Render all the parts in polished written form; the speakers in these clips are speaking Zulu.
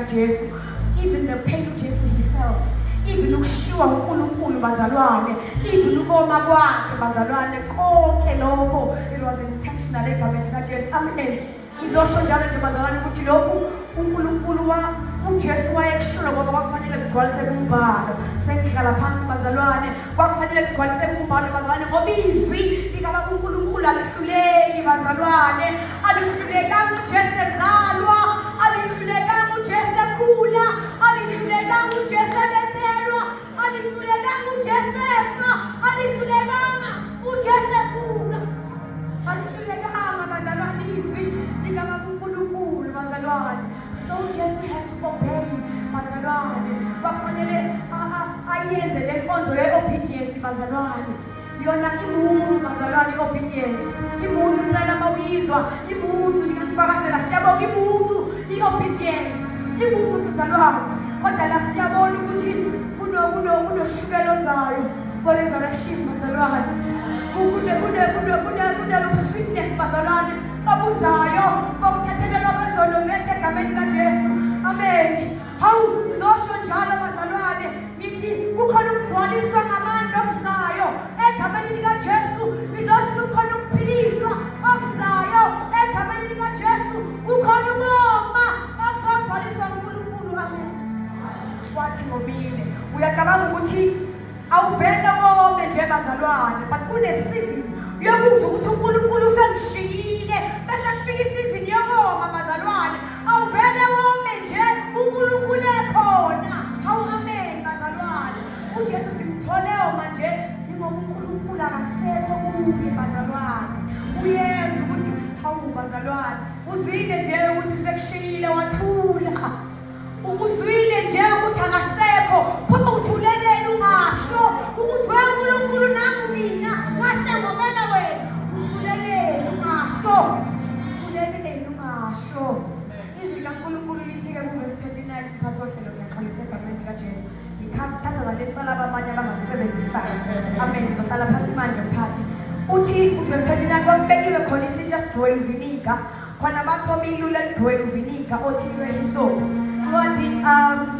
likaJesu. Even the pain uJesu he felt, even ukushiwa uNkulunkulu bazalwane, even ukoma kwakhe bazalwane, konke lokho it was intentional egameni likaJesu. Amen. Izosho njalo nje bazalwane ukuthi lokhu uNkulunkulu uJesu wayekusho ngoba kwakufanele kugcwalise umbhalo. Sengihlala phansi bazalwane, kwakufanele kugcwalise umbhalo bazalwane ngoba izwi likaNkulunkulu alihluleki bazalwane, alihlulekanga uJesu ezalwa, alihlulekanga uJesu ekhula, alihlulekanga uJesu elethelwa, alihlulekanga uJesu efa, alihlulekanga uJesu ekhula, alihlulekanga bazalwane izwi likaNkulunkulu bazalwane. So just had to obey bazalwane. Kwafanele ayenze lenkonzo ye-obedience bazalwane. Yona imuntu bazalwane i-obedience. Imuntu mntana mawuyizwa, imuntu likakufakazela siyabonga imuntu i-obedience. Imuntu bazalwane. Kodwa la siyabona ukuthi kunoshukelo zayo. Resurrection bazalwane. Sweetness bazalwane. Babuzayo bokuthethelelwa kwezono zethu egameni likaJesu. Amen. Hawu ngizosho njalo bazalwane ngithi kukhona ukugcwaliswa ngamandla okuzayo egameni likaJesu. Ngizothi kukhona ukuphiliswa okuzayo egameni likaJesu. Kukhona ukoma okuzogcwaliswa uNkulunkulu. Amen. Wathi ngobile uyacabanga ukuthi awubheke wonke nje bazalwane, but kunesizini uyokuzwa ukuthi uNkulunkulu usengishiyile bese kufika isizini yokoma bazalwane. Awuvele wonke nje uNkulunkulu ekhona. Hawu amen bazalwane. uJesu simtholeyo manje ngoba uNkulunkulu akasekho kuye bazalwane. Uyeza ukuthi hawu bazalwane, uzwile nje ukuthi sekushiyile wathula. Ukuzwile nje ukuthi akasekho, phoqa uthulelele ungasho ukuthi weNkulunkulu nami mina wasengomela wena. Uthulelele ungasho, uthulelele ungasho. Izwi likaNkulunkulu lithi-ke kuverse 29 mphathi wohlelo ngiyaxolisa egameni likaJesu. Ngikhathatha nalesalaba abanye abangasebenzisayo. Amen. Ngizohlala phansi manje mphathi. Uthi kuverse 29 kwakubekiwe khona isijasiduwe uviniga, khona bathoma ilula liduwe uviniga othilwe hisopi.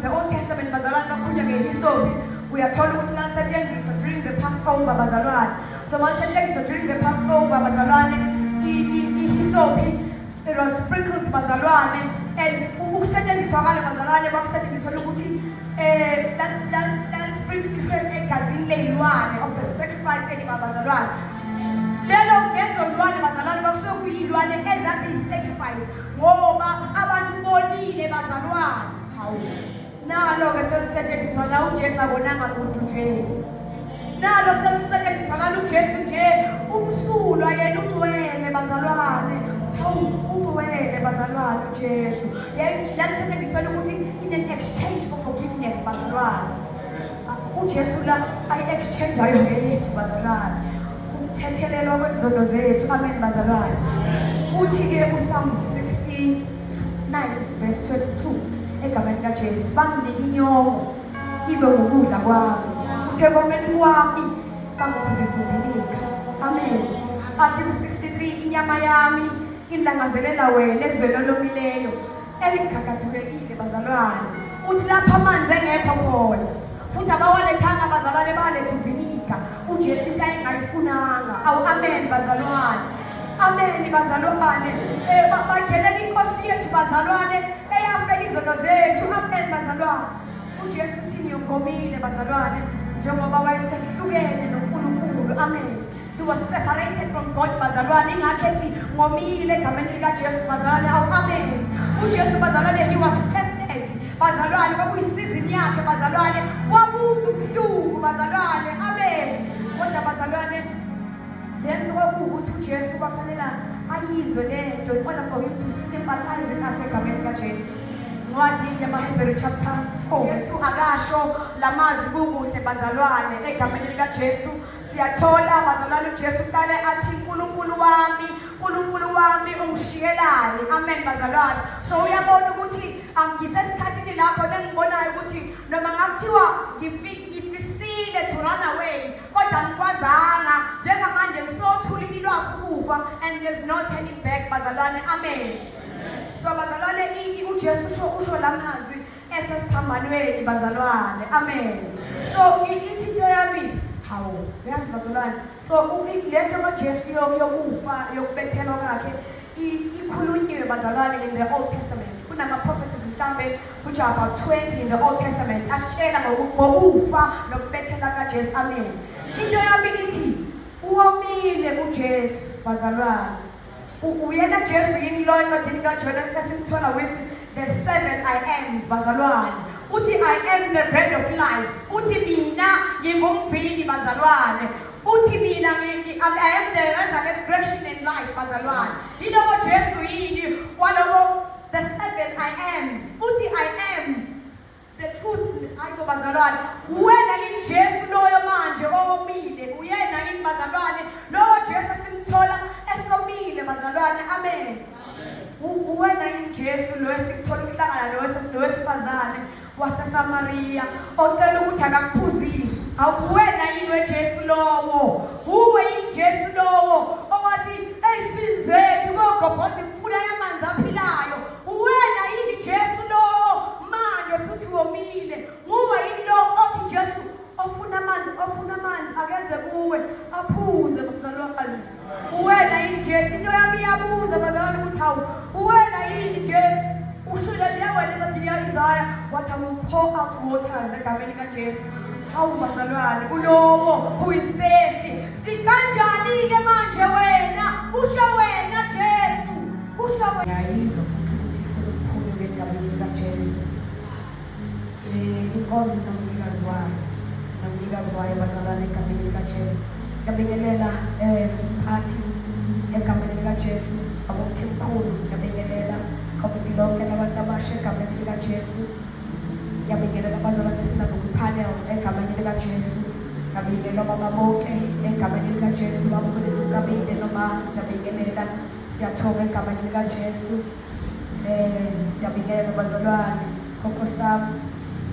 The Old Testament bazalwane bakhulunywa ngehisopi. Uyathola ukuthi lalisetshenziswa during the Passover bazalwane. So malisetshenziswa during the Passover bazalwane ihisopi, it was sprinkled bazalwane, and ukusetshenziswa kwalo bazalwane bakusetshenziswa ukuthi that sprinkle egazini leyilwane of the sacrifice animal bazalwane. Lelo ngezolwane bazalwane bakusuke kuyilwane ezaziyi-sacrifice ngoba abantu bonile bazalwane. Hawu nalo-ke selisetshenziswa la uJesu abonanga muntu nje. Nalo selisetshenziswa la uJesu nje umsulwa yena ungcwele bazalwane. Hawu ungcwele bazalwane uJesu. Yalisetshenziswa ukuthi in an exchange for forgiveness bazalwane. uJesu la ayi-exchange-ayo ngeyethu bazalwane. Ukuthethelelwa kwezono zethu. Amen bazalwane. Uthi-ke uPsalm 69 verse 22 egameni likaJesu, banginike inyongo ibe ukudla kwami, uthebomeni wami bangiphuzise uvinika. Amen. Athi ku-63 inyama yami ingilangazelela wena ezweni olomileyo elingagadulekile bazalwane. Uthi lapha amanzi engekho khona futhi abawalethanga bazalwane baletha uvinika. uJesu into ayengayifunanga. Awu amen bazalwane. Amen bazalwane. Bagelela inkosi yethu bazalwane eyafela izono zethu. Amen bazalwane. uJesu uthini ungomile bazalwane njengoba wayesehlukene noNkulunkulu. Amen. He was separated from God bazalwane. Ingakho ethi ngomile egameni likaJesu bazalwane. Awu amen. uJesu bazalwane he was tested bazalwane. Kwakuyisizini yakhe bazalwane. Wabuza ubuhlungu bazalwane. Amen. Kodwa bazalwane lento ukuthi uJesu kwafanele ayizwe lento in order for him to sympathize with us egameni likaJesu. Ncwadi yamaHebrew chapter 4 verse 2 akasho lamazwi kukuhle bazalwane egameni likaJesu. Siyathola bazalwane uJesu uqale athi uNkulunkulu wami ungishiyelani. Amen bazalwane. So uyabona ukuthi ngisesikhathini lapho nengibonayo ukuthi noma ngakuthiwa ngifisile to run away kodwa ngikwazanga njengamanje ngisothulini lwakho ukufa and there's no turning back bazalwane. Amen. So bazalwane uJesu usho lamazwi esesiphambanweni bazalwane. Amen. So ithi into yami hawo yazi bazalwane. So lento kaJesu yokufa yokubethelwa kwakhe ikhulunyiwe bazalwane in the Old Testament. Kunama prophecies mhlambe which are about 20 in the Old Testament asitshela ngokufa nokubethela kaJesu. Amen. Into yami ithi uwamile uJesu bazalwane. Uyena Jesu yini lo encwadini kaJona esimthola with the 7 I ams bazalwane. Uthi I am the bread of life. Uthi mina ngingumvini bazalwane. Uthi mina I am the resurrection and life bazalwane. Yilo Jesu yini walobo the 7 I ams. Uthi I am the truth ayiko bazalwane. Wena yini Jesu loyo manje owomile. Uyena yini bazalwane. Lo Jesu simthola esomile bazalwane. Amen. Wena yini Jesu lo esikuthola ukuhlangana nowesifazane waseSamaria ocela ukuthi akakuphuzise. Awuwena yini weJesu lowo. Uwe yini Jesu lowo owathi ey'sini zethu kogobhoza imfula yamanzi aphilayo. Uwena yini Jesu lowo manje suthi womile. Uwe yini lo othi Jesu ofuna amanzi akeze kuwe aphuze bazalwane. Uwena yini Jesu into yami iyabuza bazalwane ukuthi hawu uwena yini Jesu ushilo liyawena incwadi ya-Isaya wathi I will pour out waters egameni kaJesu. Hawu bazalwane ulowo who is thirsty. Sikanjani-ke manje wena usho wena Jesu usho wena. Yayizwa futhi ukuthi ifuna ukukhulu ngegameni kaJesu. Inkonzo nomnikazi wayo bazalwane egameni kaJesu. Ngiyabingelela mphathi egameni likaJesu abokuthi mkhulu. Ngiyabingelela komiti lonke labantu abasha egameni likaJesu. Ngiyabingelela abazalwane sinabo kwipanel egameni likaJesu. Ngiyabingelela baba bonke egameni likaJesu. Babulisa ukabinde noma siyabingelela siyathoba egameni likaJesu. Siyabingelela bazalwane sikhokho sami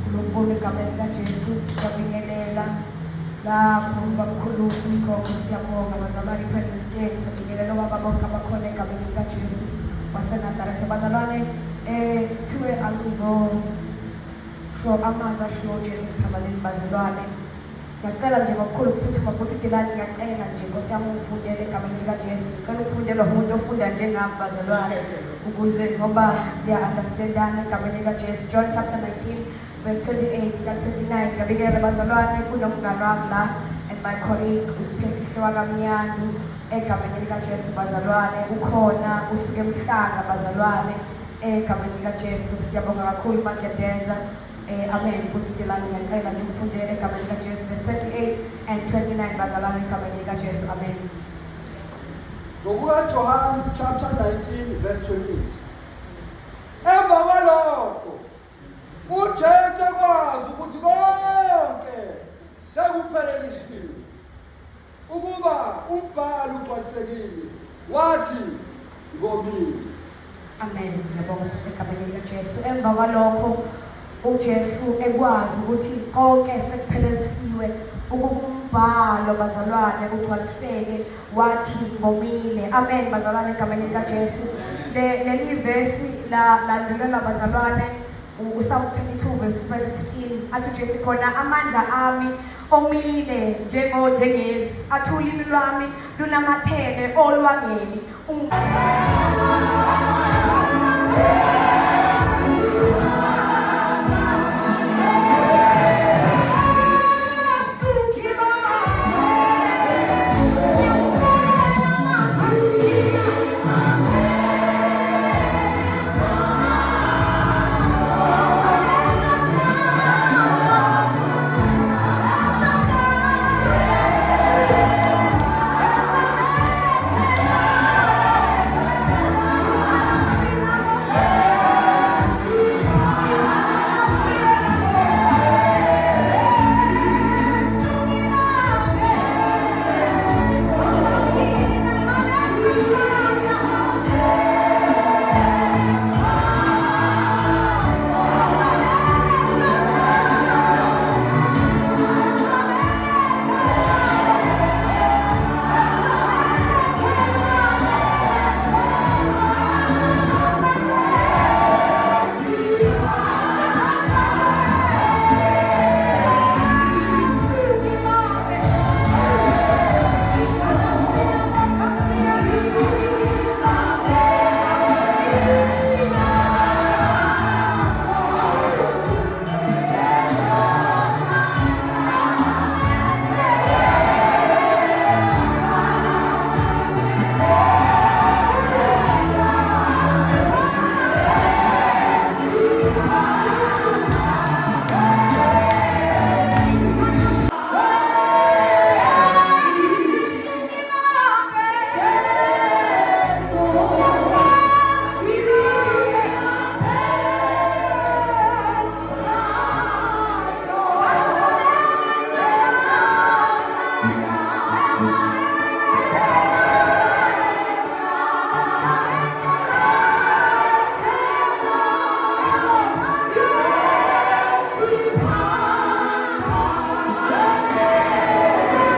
uNkulunkulu egameni likaJesu. Siyabingelela lapho bakhulu sikhokho siyabonga bazalwane presence yethu. Siyabingelela baba bonke abakhona egameni likaJesu waseNazaretha bazalwane. Thiwe akuzo sho amazwi ashiwo Jesu esiphambanweni bazalwane. Ngiyacela nje kakhulu ukuphuthuma kuDilani. Ngiyacela nje Nkosi yami ungifundele egameni likaJesu. Ngicela ukufundelwa umuntu ofunda njengami bazalwane ukuze ngoba siya-understandana egameni likaJesu. John chapter 19 verse 28 to 29. Ngiyabingelela bazalwane kunomngane wami la and my colleague uSiphelisihle wakamnyandu egameni likaJesu bazalwane. Ukhona usuke emhlanga bazalwane egameni likaJesu. Siyabonga kakhulu Makedeza. Amen. KuDilani ngiyacela ngimfundele egameni likaJesu verse 28 and 29 bazalwane egameni likaJesu. Amen. John chapter 19 verse 28. Emva kwalokho uJesu ekwazi ukuthi konke sekuphelelisiwe ukuba umbhalo ugcwalisekile wathi ngomile. Amen. Ngiyabonga egameni likaJesu. Emva kwalokho uJesu ekwazi ukuthi konke sekuphelelisiwe ukuba umbhalo bazalwane ugcwaliseke wathi ngomile. Amen bazalwane egameni likaJesu. Leli verse landulela bazalwane uPsalm 22 verse 15 athi Jesu khona amandla ami omile njengezi athi ulimi lwami lunamathele olwangeni.